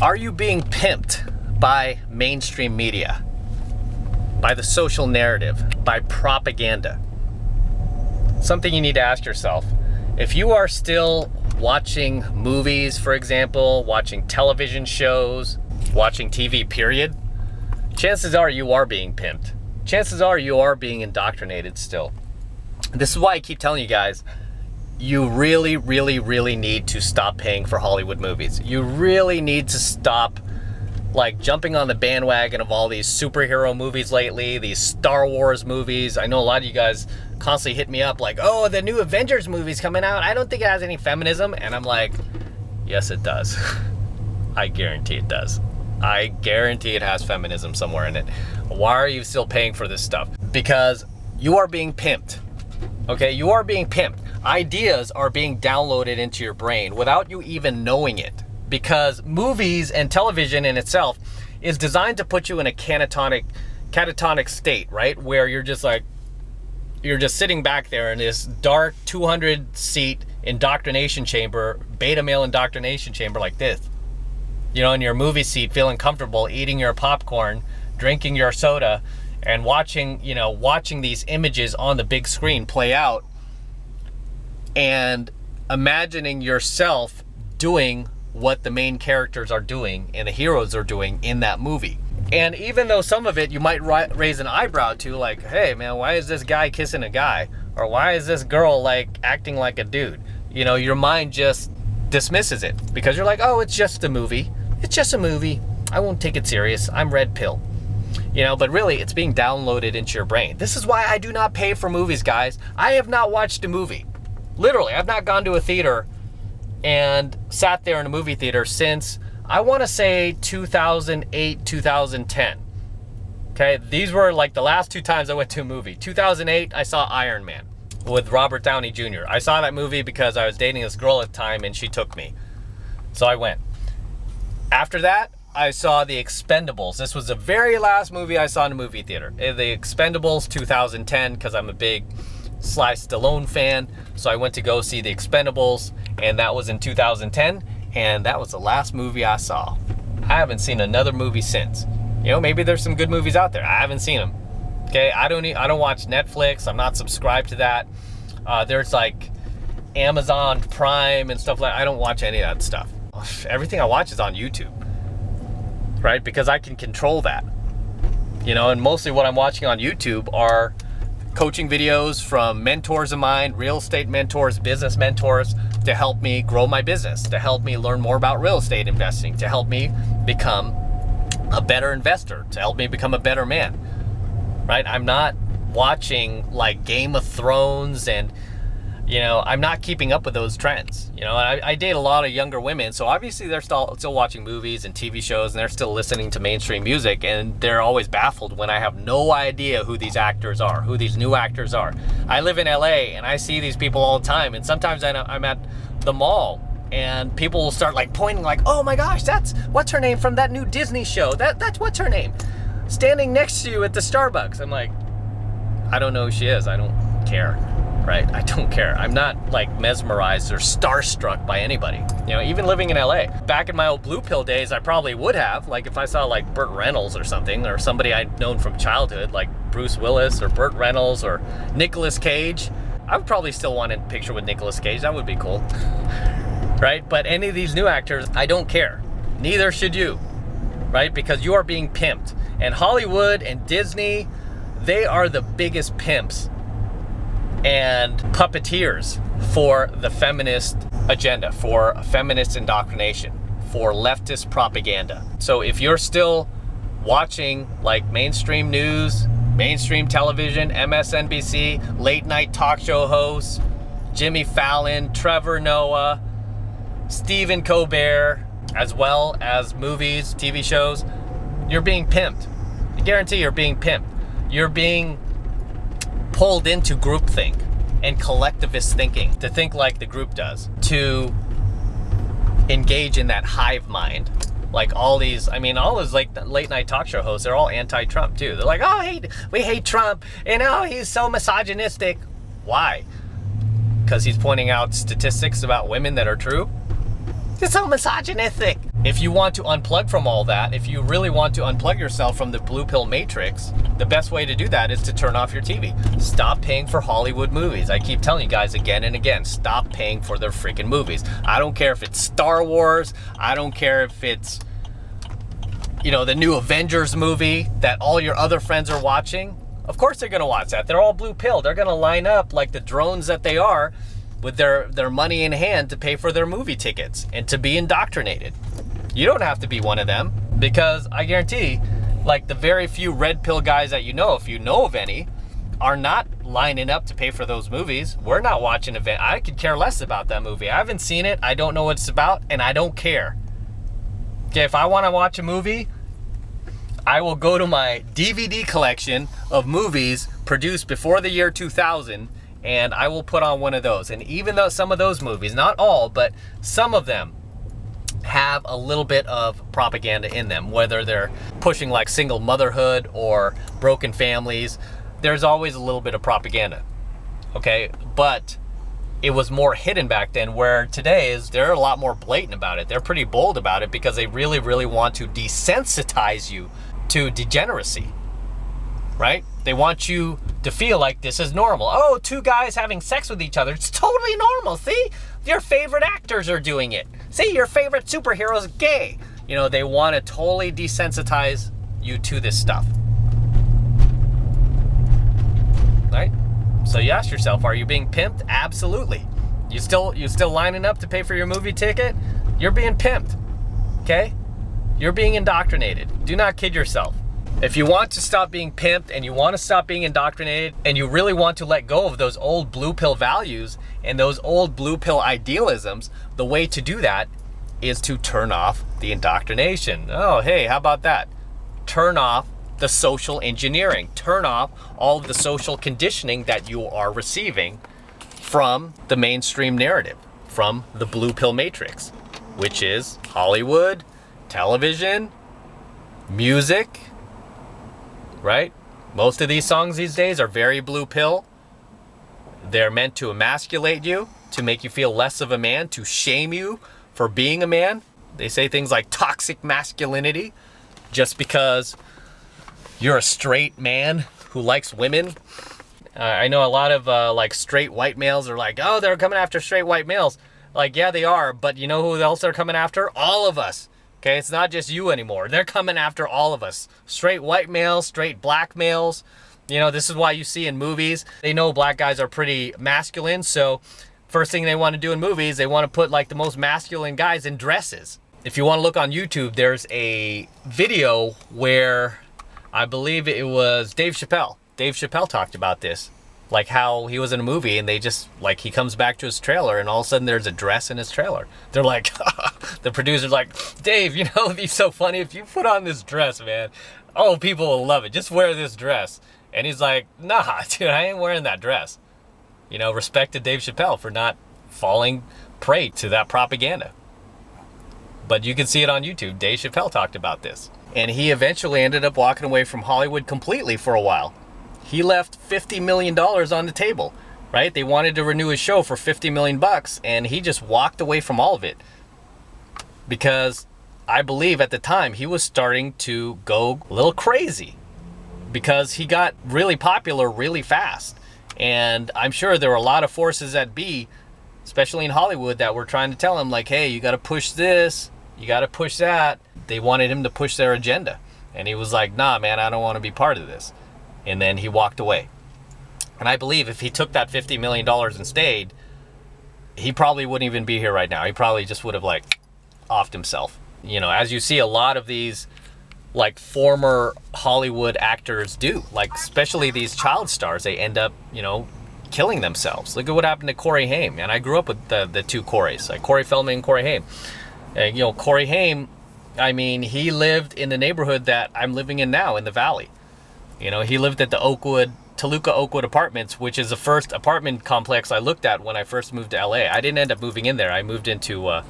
Are you being pimped by mainstream media, by the social narrative, by propaganda? Something you need to ask yourself. If you are still watching movies, for example, watching television shows, watching TV, period, chances are you are being pimped. Chances are you are being indoctrinated still. This is why I keep telling you guys, you really, really, really need to stop paying for Hollywood movies. You really need to stop jumping on the bandwagon of all these superhero movies lately, these Star Wars movies. I know a lot of you guys constantly hit me up like, oh, the new Avengers movie's coming out. I don't think it has any feminism. And I'm like, yes, it does. I guarantee it does. I guarantee it has feminism somewhere in it. Why are you still paying for this stuff? Because you are being pimped. Okay, you are being pimped. Ideas are being downloaded into your brain without you even knowing it. Because movies and television in itself is designed to put you in a catatonic state, right? Where you're just sitting back there in this dark 200-seat indoctrination chamber, beta male indoctrination chamber like this. You know, in your movie seat, feeling comfortable, eating your popcorn, drinking your soda, and watching these images on the big screen play out, and imagining yourself doing what the main characters are doing and the heroes are doing in that movie. And even though some of it you might raise an eyebrow to, like, hey man, why is this guy kissing a guy? Or why is this girl acting like a dude? You know, your mind just dismisses it because you're like, oh, it's just a movie. It's just a movie. I won't take it serious. I'm red pill. You know, but really it's being downloaded into your brain. This is why I do not pay for movies, guys. I have not watched a movie. Literally, I've not gone to a theater and sat there in a movie theater since, I want to say 2008, 2010. Okay, these were the last two times I went to a movie. 2008, I saw Iron Man with Robert Downey Jr. I saw that movie because I was dating this girl at the time and she took me. So I went. After that, I saw The Expendables. This was the very last movie I saw in a movie theater. The Expendables 2010, because I'm a big Sly Stallone fan. So I went to go see The Expendables, and that was in 2010, and that was the last movie I saw. I haven't seen another movie since. You know, maybe there's some good movies out there. I haven't seen them. Okay, I don't watch Netflix. I'm not subscribed to that. There's Amazon Prime and stuff I don't watch any of that stuff. Everything I watch is on YouTube, right? Because I can control that. You know, and mostly what I'm watching on YouTube are coaching videos from mentors of mine, real estate mentors, business mentors, to help me grow my business, to help me learn more about real estate investing, to help me become a better investor, to help me become a better man, right? I'm not watching Game of Thrones and, you know, I'm not keeping up with those trends. You know, I date a lot of younger women, so obviously they're still watching movies and TV shows, and they're still listening to mainstream music, and they're always baffled when I have no idea who these actors are, who these new actors are. I live in LA, and I see these people all the time, and sometimes I'm at the mall, and people will start pointing oh my gosh, that's what's her name from that new Disney show. That's what's her name, standing next to you at the Starbucks. I'm like, I don't know who she is. I don't care. Right? I don't care. I'm not mesmerized or starstruck by anybody. You know, even living in LA. Back in my old Blue Pill days, I probably would have. If I saw Burt Reynolds or something, or somebody I'd known from childhood, like Bruce Willis or Burt Reynolds or Nicolas Cage, I would probably still want a picture with Nicolas Cage. That would be cool. Right? But any of these new actors, I don't care. Neither should you. Right? Because you are being pimped. And Hollywood and Disney, they are the biggest pimps and puppeteers for the feminist agenda, for feminist indoctrination, for leftist propaganda. So if you're still watching mainstream news, mainstream television, MSNBC, late night talk show hosts, Jimmy Fallon, Trevor Noah, Stephen Colbert, as well as movies, TV shows, you're being pimped. I guarantee you're being pimped. You're being pulled into groupthink and collectivist thinking, to think like the group does, to engage in that hive mind. All these late night talk show hosts, they're all anti-Trump too. They're like, oh, we hate Trump, and oh, he's so misogynistic. Why? Because he's pointing out statistics about women that are true? It's so misogynistic. If you want to unplug from all that, if you really want to unplug yourself from the blue pill matrix, the best way to do that is to turn off your TV. Stop paying for Hollywood movies. I keep telling you guys again and again, stop paying for their freaking movies. I don't care if it's Star Wars. I don't care if it's, you know, the new Avengers movie that all your other friends are watching. Of course they're going to watch that. They're all blue pill. They're going to line up like the drones that they are with their money in hand to pay for their movie tickets and to be indoctrinated. You don't have to be one of them, because I guarantee, like, the very few red pill guys that you know, if you know of any, are not lining up to pay for those movies. We're not watching event. I could care less about that movie. I haven't seen it. I don't know what it's about, and I don't care. Okay, if I want to watch a movie, I will go to my DVD collection of movies produced before the year 2000, and I will put on one of those. And even though some of those movies, not all, but some of them, have a little bit of propaganda in them, whether they're pushing like single motherhood or broken families, there's always a little bit of propaganda. Okay, but it was more hidden back then, where today is they're a lot more blatant about it. They're pretty bold about it because they really, really want to desensitize you to degeneracy, right? They want you to feel like this is normal. Oh, two guys having sex with each other, it's totally normal. See, your favorite actors are doing it. See, your favorite superhero is gay. You know, they want to totally desensitize you to this stuff. Right? So you ask yourself, are you being pimped? Absolutely. You still lining up to pay for your movie ticket? You're being pimped. Okay? You're being indoctrinated. Do not kid yourself. If you want to stop being pimped and you want to stop being indoctrinated and you really want to let go of those old blue pill values and those old blue pill idealisms, the way to do that is to turn off the indoctrination. Oh, hey, how about that? Turn off the social engineering. Turn off all of the social conditioning that you are receiving from the mainstream narrative, from the blue pill matrix, which is Hollywood, television, music, right? Most of these songs these days are very blue pill. They're meant to emasculate you, to make you feel less of a man, to shame you for being a man. They say things like toxic masculinity just because you're a straight man who likes women. I know a lot of like straight white males are like, oh, they're coming after straight white males. Like, yeah, they are, but you know who else they're coming after? All of us. Okay, it's not just you anymore. They're coming after all of us. Straight white males, straight black males. You know, this is why you see in movies, they know black guys are pretty masculine, so first thing they want to do in movies, they want to put like the most masculine guys in dresses. If you want to look on YouTube, there's a video where I believe it was Dave Chappelle. Dave Chappelle talked about this. Like how he was in a movie and they just, like, he comes back to his trailer and all of a sudden there's a dress in his trailer. They're like, the producer's like, Dave, you know, it'd be so funny if you put on this dress, man. Oh, people will love it. Just wear this dress. And he's like, nah, dude, I ain't wearing that dress. You know, respect to Dave Chappelle for not falling prey to that propaganda. But you can see it on YouTube. Dave Chappelle talked about this. And he eventually ended up walking away from Hollywood completely for a while. He left $50 million on the table, right? They wanted to renew his show for $50 million bucks, and he just walked away from all of it. Because I believe at the time he was starting to go a little crazy because he got really popular really fast. And I'm sure there were a lot of forces at B, especially in Hollywood, that were trying to tell him like, hey, you got to push this, you got to push that. They wanted him to push their agenda. And he was like, nah, man, I don't want to be part of this. And then he walked away. And I believe if he took that $50 million and stayed, he probably wouldn't even be here right now. He probably just would have like offed himself. You know, as you see a lot of these like former Hollywood actors do, like especially these child stars, they end up, you know, killing themselves. Look at what happened to Corey Haim. And I grew up with the two Coreys, like Corey Feldman and Corey Haim. And, you know, Corey Haim, I mean, he lived in the neighborhood that I'm living in now in the Valley. You know, he lived at the Toluca Oakwood Apartments, which is the first apartment complex I looked at when I first moved to LA. I didn't end up moving in there. I moved into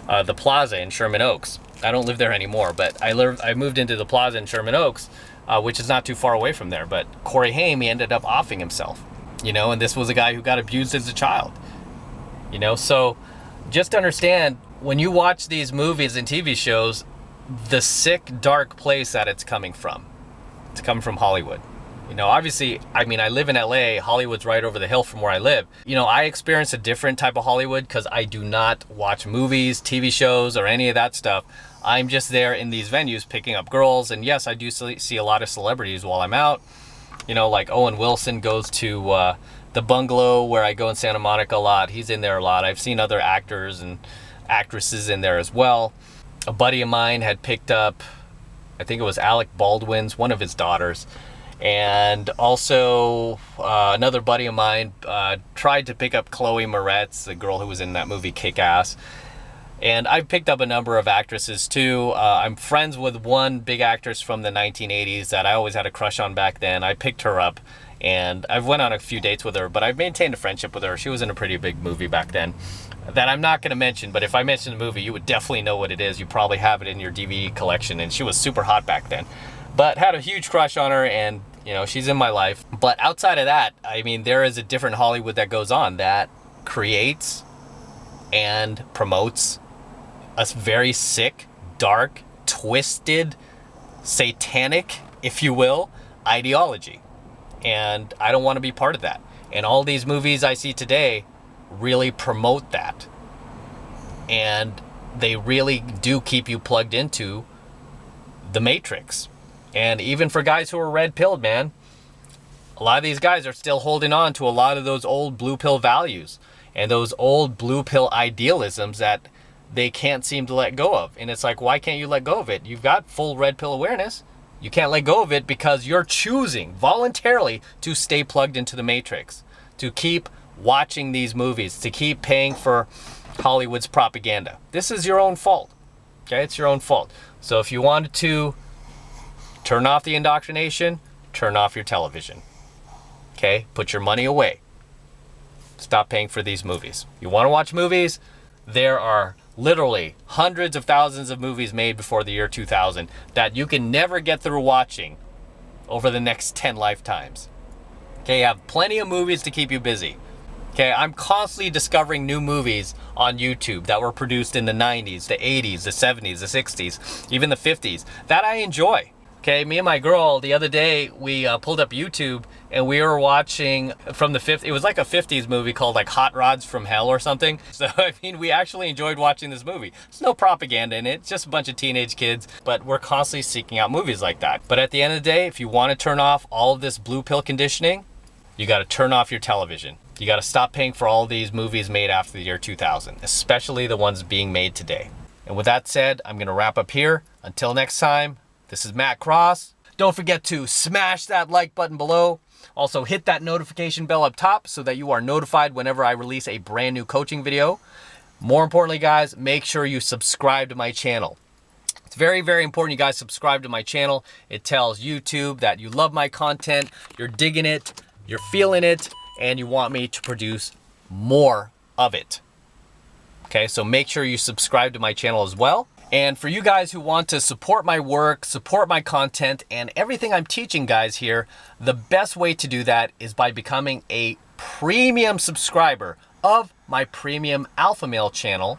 the Plaza in Sherman Oaks. I don't live there anymore, but I moved into the Plaza in Sherman Oaks, which is not too far away from there. But Corey Haim, he ended up offing himself, you know, and this was a guy who got abused as a child, you know. So just understand when you watch these movies and TV shows, the sick, dark place that it's coming from. It's coming from Hollywood. You know, obviously, I mean, I live in LA. Hollywood's right over the hill from where I live. You know, I experience a different type of Hollywood because I do not watch movies, TV shows, or any of that stuff. I'm just there in these venues picking up girls. And yes, I do see a lot of celebrities while I'm out. You know, like Owen Wilson goes to the Bungalow where I go in Santa Monica a lot. He's in there a lot. I've seen other actors and actresses in there as well. A buddy of mine had picked up, I think it was Alec Baldwin's, one of his daughters. And also another buddy of mine tried to pick up Chloe Moretz, the girl who was in that movie Kick-Ass. And I've picked up a number of actresses too. I'm friends with one big actress from the 1980s that I always had a crush on back then. I picked her up and I've went on a few dates with her, but I've maintained a friendship with her. She was in a pretty big movie back then that I'm not going to mention, but if I mention the movie, you would definitely know what it is. You probably have it in your DVD collection, and she was super hot back then. But had a huge crush on her, and you know, she's in my life. But outside of that, I mean, there is a different Hollywood that goes on that creates and promotes a very sick, dark, twisted, satanic, if you will, ideology. And I don't want to be part of that. And all these movies I see today really promote that. And they really do keep you plugged into the Matrix. And even for guys who are red-pilled, man, a lot of these guys are still holding on to a lot of those old blue pill values and those old blue pill idealisms that they can't seem to let go of. And it's like, why can't you let go of it? You've got full red pill awareness. You can't let go of it because you're choosing voluntarily to stay plugged into the Matrix, to keep watching these movies, to keep paying for Hollywood's propaganda. This is your own fault. Okay, it's your own fault. So if you wanted to turn off the indoctrination, turn off your television. Okay, put your money away. Stop paying for these movies. You want to watch movies? There are literally hundreds of thousands of movies made before the year 2000 that you can never get through watching over the next 10 lifetimes. Okay, you have plenty of movies to keep you busy. Okay, I'm constantly discovering new movies on YouTube that were produced in the 90s, the 80s, the 70s, the 60s, even the 50s that I enjoy. Okay, me and my girl, the other day, we pulled up YouTube and we were watching from the 50s. It was like a 50s movie called like Hot Rods from Hell or something. So, I mean, we actually enjoyed watching this movie. There's no propaganda in it. It's just a bunch of teenage kids. But we're constantly seeking out movies like that. But at the end of the day, if you want to turn off all of this blue pill conditioning, you got to turn off your television. You got to stop paying for all these movies made after the year 2000, especially the ones being made today. And with that said, I'm going to wrap up here. Until next time. This is Matt Cross. Don't forget to smash that like button below. Also hit that notification bell up top so that you are notified whenever I release a brand new coaching video. More importantly, guys, make sure you subscribe to my channel. It's very, very important you guys subscribe to my channel. It tells YouTube that you love my content, you're digging it, you're feeling it, and you want me to produce more of it. Okay, so make sure you subscribe to my channel as well. And for you guys who want to support my work, support my content, and everything I'm teaching guys here, the best way to do that is by becoming a premium subscriber of my premium Alpha Male channel,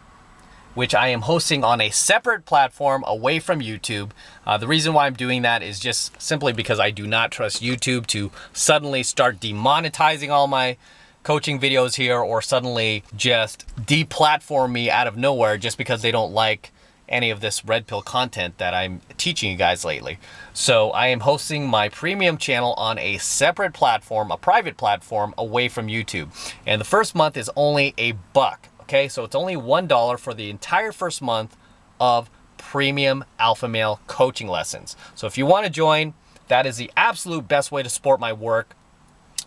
which I am hosting on a separate platform away from YouTube. The reason why I'm doing that is just simply because I do not trust YouTube to suddenly start demonetizing all my coaching videos here or suddenly just deplatform me out of nowhere just because they don't like any of this red pill content that I'm teaching you guys lately. So I am hosting my premium channel on a separate platform, a private platform away from YouTube. And the first month is only $1. Okay, so it's only $1 for the entire first month of premium Alpha Male coaching lessons. So if you want to join, that is the absolute best way to support my work,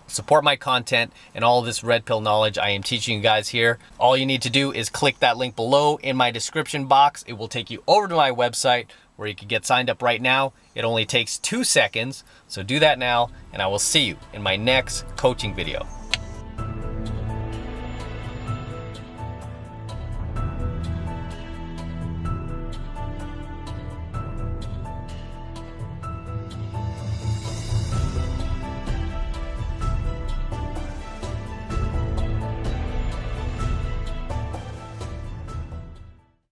support my content, and all of this red pill knowledge I am teaching you guys here. All you need to do is click that link below in my description box. It will take you over to my website where you can get signed up right now. It only takes 2 seconds. So do that now, and I will see you in my next coaching video.